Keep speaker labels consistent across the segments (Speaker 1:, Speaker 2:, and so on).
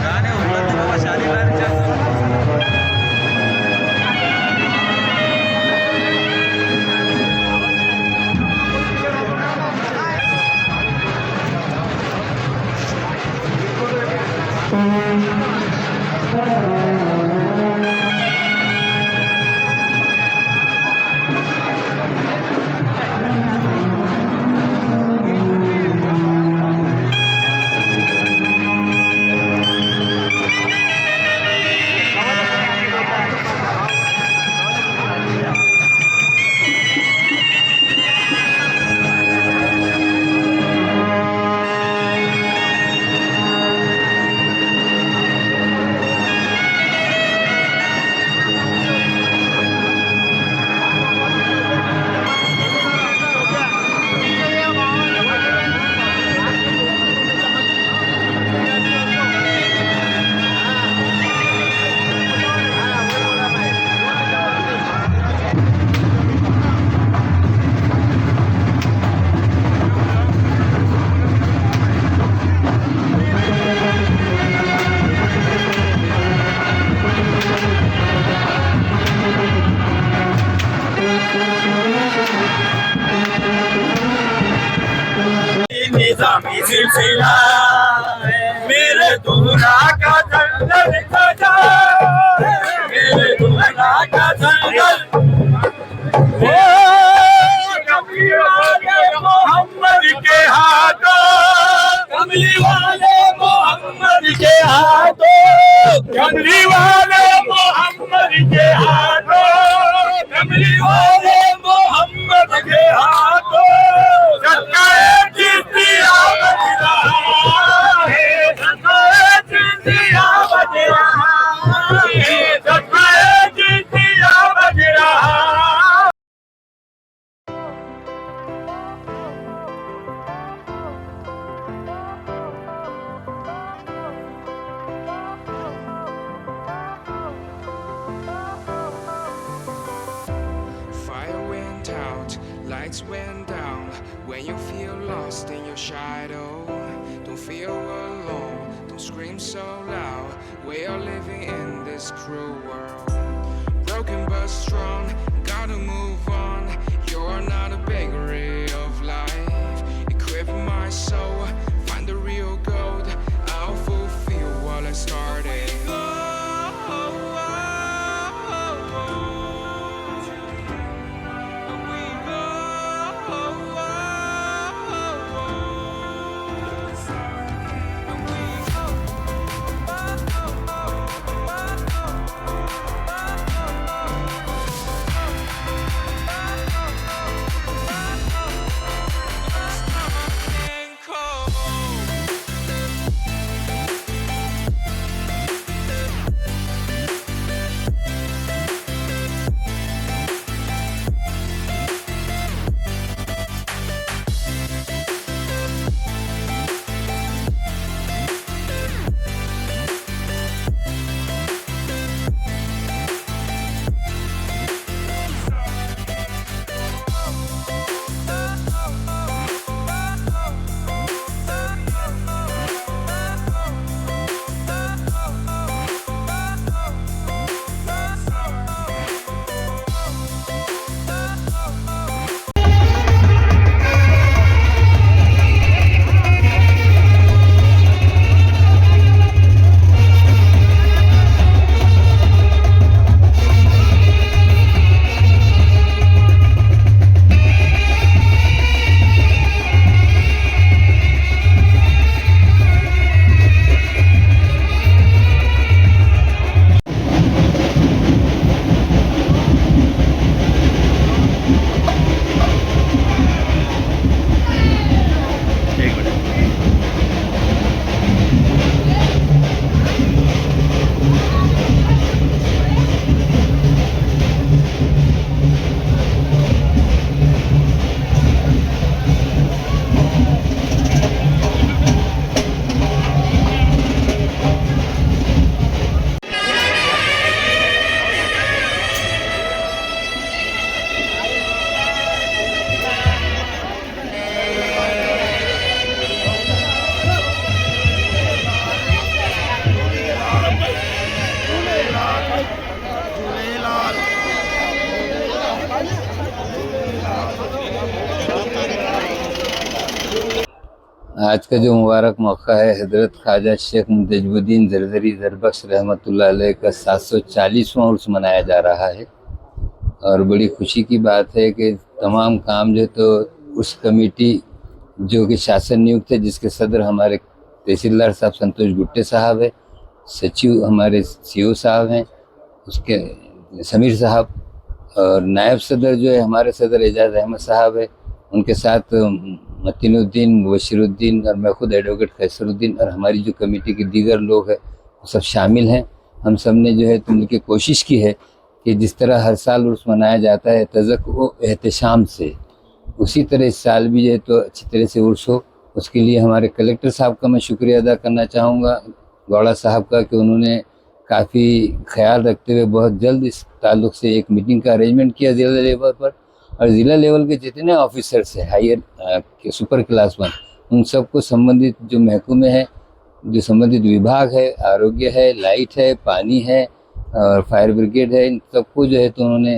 Speaker 1: गाणे उडत बाबा शालीमारच्या. निजामी सिलसिला मेरे दुल्हा का जंगल सजा, मेरे दुल्हा का जंगल। ओ कमली वाले मोहम्मद के हाथों, कमली वाले मोहम्मद के हाथों, कमली वाले मोहम्मद के हाथों, कमली वाले मोहम्मद के हाथों।
Speaker 2: Lights went down when you feel lost in your shadow. Don't feel alone, don't scream so loud. We are living in this cruel world. Broken but strong, gotta move on. You're not a bakery of life. Equip my soul, find the real gold. I'll fulfill what I started.
Speaker 3: आज का जो मुबारक मौका है, हज़रत ख्वाजा शेख मुंतजबुद्दीन ज़रज़री ज़रबख्श रहमतुल्लाह अलैह का 740वां उर्स मनाया जा रहा है। और बड़ी खुशी की बात है कि तमाम काम जो तो उस कमेटी जो कि शासन नियुक्त है, जिसके सदर हमारे तहसीलदार साहब संतोष गुट्टे साहब है, सचिव हमारे सीओ साहब हैं, उसके समीर साहब, और नायब सदर जो है हमारे सदर एजाज अहमद साहब है, उनके साथ मतीनुद्दीन, मुबशिरुद्दीन और मैं खुद एडवोकेट खैसरुद्दीन और हमारी जो कमेटी के दीगर लोग हैं वो सब शामिल हैं। हम सब ने जो है तो मिलकर कोशिश की है कि जिस तरह हर साल उर्स मनाया जाता है तज़क्कुर एहतशाम से, उसी तरह इस साल भी जो है तो अच्छी तरह से उर्स हो। उसके लिए हमारे कलेक्टर साहब का मैं शुक्रिया अदा करना चाहूँगा, गौड़ा साहब का, कि उन्होंने काफ़ी ख्याल रखते हुए बहुत जल्द इस ताल्लुक़ से एक मीटिंग का अरेंजमेंट किया ज़िला लेवल पर। और ज़िला लेवल के जितने ऑफिसर्स हैं हायर के सुपर क्लास 1, उन सबको संबंधित जो महकमे हैं, जो संबंधित विभाग है, आरोग्य है, लाइट है, पानी है और फायर ब्रिगेड है, इन सबको जो है तो उन्होंने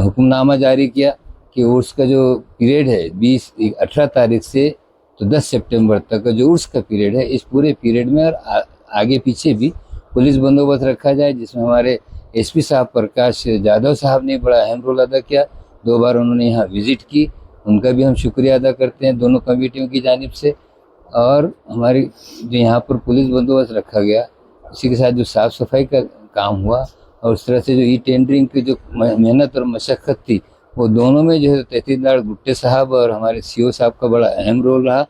Speaker 3: हुक्मनामा जारी किया कि उर्स का जो पीरियड है 18 तारीख से तो 10 सितंबर तक का जो उर्स का पीरियड है, इस पूरे पीरियड में और आगे पीछे भी पुलिस बंदोबस्त रखा जाए, जिसमें हमारे एसपी साहब प्रकाश जाधव साहब ने बड़ा अहम रोल अदा किया। 2 बार उन्होंने यहाँ विज़िट की, उनका भी हम शुक्रिया अदा करते हैं दोनों कमेटियों की जानिब से। और हमारी जो यहाँ पर पुलिस बंदोबस्त रखा गया, उसी के साथ जो साफ़ सफाई का काम हुआ और उस तरह से जो टेंडरिंग की जो मेहनत और मशक्क़त थी, वो दोनों में जो है तहसीलदार गुट्टे साहब और हमारे सीओ साहब का बड़ा अहम रोल रहा,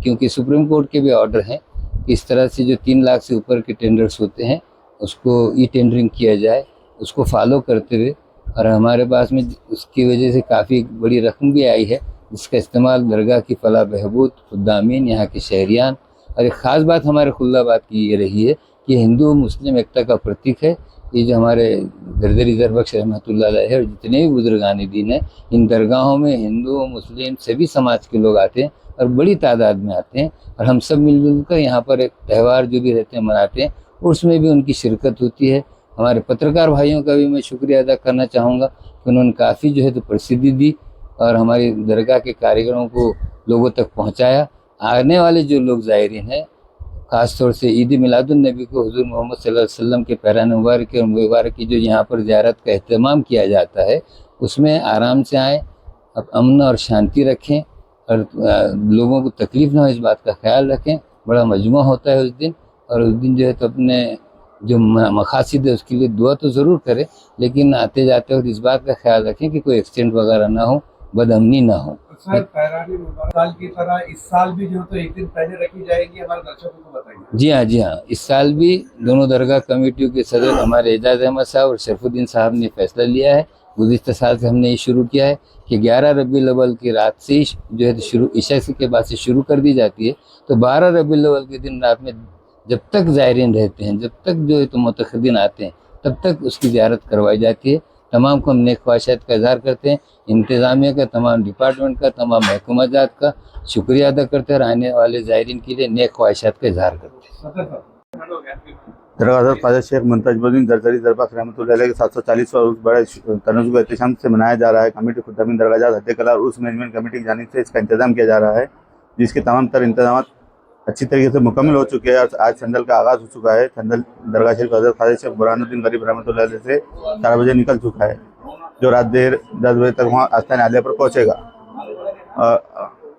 Speaker 3: क्योंकि सुप्रीम कोर्ट के भी ऑर्डर हैं कि इस तरह से जो 3 लाख से ऊपर के टेंडर्स होते हैं उसको टेंडरिंग किया जाए, उसको फॉलो करते हुए। और हमारे पास में उसकी वजह से काफ़ी बड़ी रकम भी आई है, जिसका इस्तेमाल दरगाह की फलाह बहबूद, खुद्दामीन, यहाँ के शहरियान। और एक ख़ास बात हमारे खुल्लाबाद की ये रही है कि हिंदू मुस्लिम एकता का प्रतीक है ये जो हमारे ज़रज़री ज़रबख्श रहमतुल्लाह अलैह है, और जितने भी बुजुर्गान दीन हैं, इन दरगाहों में हिंदू मुस्लिम सभी समाज के लोग आते हैं और बड़ी तादाद में आते हैं। और हम सब मिलजुल कर यहाँ पर एक त्यौहार जो भी रहते हैं मनाते हैं, उसमें भी उनकी शिरकत होती है। हमारे पत्रकार भाइयों का भी मैं शुक्रिया अदा करना चाहूँगा कि उन्होंने काफ़ी जो है तो प्रसिद्धि दी और हमारी दरगाह के कार्यक्रमों को लोगों तक पहुँचाया। आने वाले जो लोग ज़ायरीन हैं, ख़ास तौर से ईद मिलादुन्नबी को हुज़ूर मोहम्मद सल्लल्लाहु अलैहि वसल्लम के पैरान मुबारक और मुबारक की जो यहाँ पर ज़ियारत का एहतमाम किया जाता है, उसमें आराम से आएँ, अब अमन और शांति रखें और लोगों को तकलीफ़ ना हो इस बात का ख्याल रखें। बड़ा मजमा होता है उस दिन, और उस दिन जो है तो अपने जो मकासद है उसके लिए दुआ तो ज़रूर करें, लेकिन आते जाते वक्त इस बात का ख्याल रखें कि कोई एक्सीडेंट वगैरह ना हो, बदअमनी ना हो।
Speaker 4: सर, साल की तरह इस साल भी जो तो एक दिन पहले रखी जाएगी, हमारे दर्शकों को बताइए।
Speaker 3: जी हाँ, जी हाँ, इस साल भी दोनों दरगाह कमेटियों के सदर हमारे एजाज अहमद साहब और शरफुद्दीन साहब ने फैसला लिया है। गुज़िश्ता साल से हमने ये शुरू किया है कि 11 रबीउल अव्वल की रात से ही जो है शुरू, इशा के बाद से शुरू कर दी जाती है। तो 12 रबीउल अव्वल के दिन रात में जब तक ज़ायरीन रहते हैं, जब तक जो है तो मुतखद्दीन आते हैं, तब तक उसकी ज़ियारत करवाई जाती है। तमाम को हम नेक ख्वाहिशात का इज़हार करते हैं, इंतज़ामिया का, तमाम डिपार्टमेंट का, तमाम महकमा जात का शुक्रिया अदा करते हैं और आने वाले ज़ायरीन के लिए नेक ख्वाहिशात का इज़हार करते हैं।
Speaker 5: दरगाह ख्वाजा शेख मुंतजबुद्दीन ज़रज़री ज़रबख्श रहमतुल्लाह अलैह के 740वां उर्स बड़े तनज़्ज़ुम व एहतशाम से मनाया जा रहा है। कमेटी खुद्दामीन दरगाह हद्द कला और उर्स मैनेजमेंट कमेटी की जानिब से इसका इंतज़ाम किया जा रहा है, जिसके तमाम तर इंतजाम अच्छी तरीके से मुकम्मल हो चुके हैं। और आज संदल का आगाज़ हो चुका है। संदल दरगाह शरीफ हज़रत ख्वाजा शेख बुरहानुद्दीन गरीब रहमतुल्लाह अलैह से 4 बजे निकल चुका है, जो रात देर 10 बजे तक वहाँ आस्थान आलिया पर पहुँचेगा।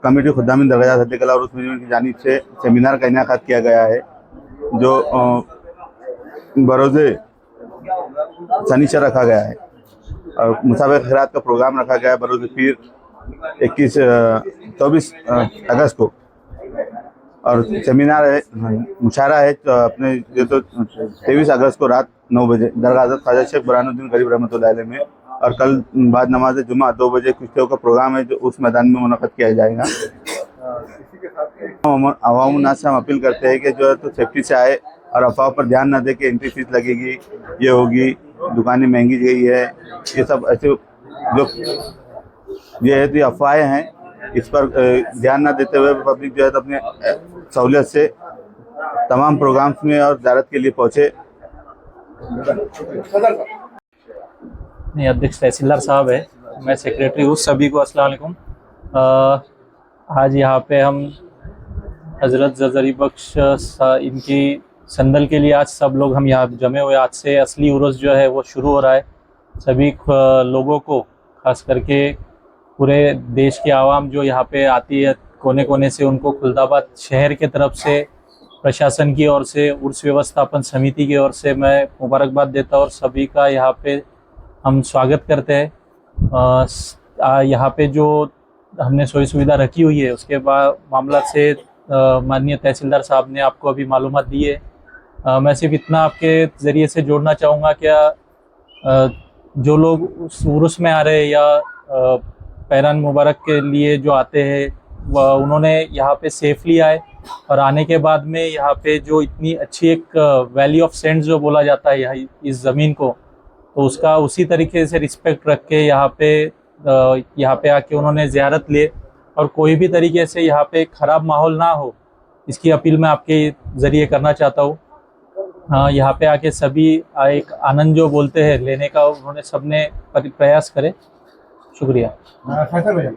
Speaker 5: कमेटी खुद्दामीन दरगाह हद्द कला और उर्स मैनेजमेंट की जानिब से सेमिनार का इनेकाद किया गया है, जो बरोज़े शनिचर रखा गया है। और मुसाबिक़ खैरात का प्रोग्राम रखा गया है बरोज़ पीर 24 अगस्त को। और सेमिनार है, मुशायरा है तो अपने जो तो 23 अगस्त को रात 9 बजे दरगाह हज़रत ख्वाजा शेख बुरहानुद्दीन गरीब रहमतुल्लाह अलैह में। और कल बाद नमाज जुमा 2 बजे कुश्तियों का प्रोग्राम है, जो उस मैदान में मुनक़द किया जाएगा। अवाम नास से हम अपील करते हैं कि जो है तो सेफ्टी से आए और अफवाह पर ध्यान न दे कि एंट्री फीस लगेगी, ये होगी, दुकानें महंगी गई है, ये सब ऐसे जो ये है तो अफवाहें हैं, इस पर ध्यान न देते हुए पब्लिक जो है तो अपने सहूलियत से तमाम प्रोग्राम्स में और ज़ियारत के लिए पहुँचे।
Speaker 6: अध्यक्ष तहसीलदार साहब है, मैं सेक्रेटरी हूँ। सभी को अस्सलाम वालेकुम। आज यहाँ पे हम हज़रत ज़रज़री बख्श इनकी संदल के लिए आज सब लोग हम यहाँ जमे हुए। आज से असली उर्स जो है वो शुरू हो रहा है। सभी लोगों को, खास करके पूरे देश की आवाम जो यहाँ पे आती है कोने कोने से, उनको खुलदाबाद शहर के तरफ से, प्रशासन की ओर से, उर्स व्यवस्थापन समिति की ओर से मैं मुबारकबाद देता हूँ और सभी का यहाँ पे हम स्वागत करते हैं। यहाँ पे जो हमने सोई सुविधा रखी हुई है उसके बाद मामला से माननीय तहसीलदार साहब ने आपको अभी मालूमात दी है। मैं सिर्फ इतना आपके ज़रिए से जोड़ना चाहूँगा, क्या जो लोग उस उर्स में आ रहे हैं या पैरान मुबारक के लिए जो आते हैं उन्होंने यहाँ पे सेफली आए, और आने के बाद में यहाँ पे जो इतनी अच्छी एक वैली ऑफ सेंट्स जो बोला जाता है यहाँ इस ज़मीन को, तो उसका उसी तरीके से रिस्पेक्ट रख के यहाँ पे आके उन्होंने ज़ियारत लिए, और कोई भी तरीके से यहाँ पे ख़राब माहौल ना हो इसकी अपील मैं आपके ज़रिए करना चाहता हूँ। यहाँ पे आके सभी एक आनंद जो बोलते हैं लेने का, उन्होंने सबने प्रयास करे। शुक्रिया।
Speaker 4: फैसल भैया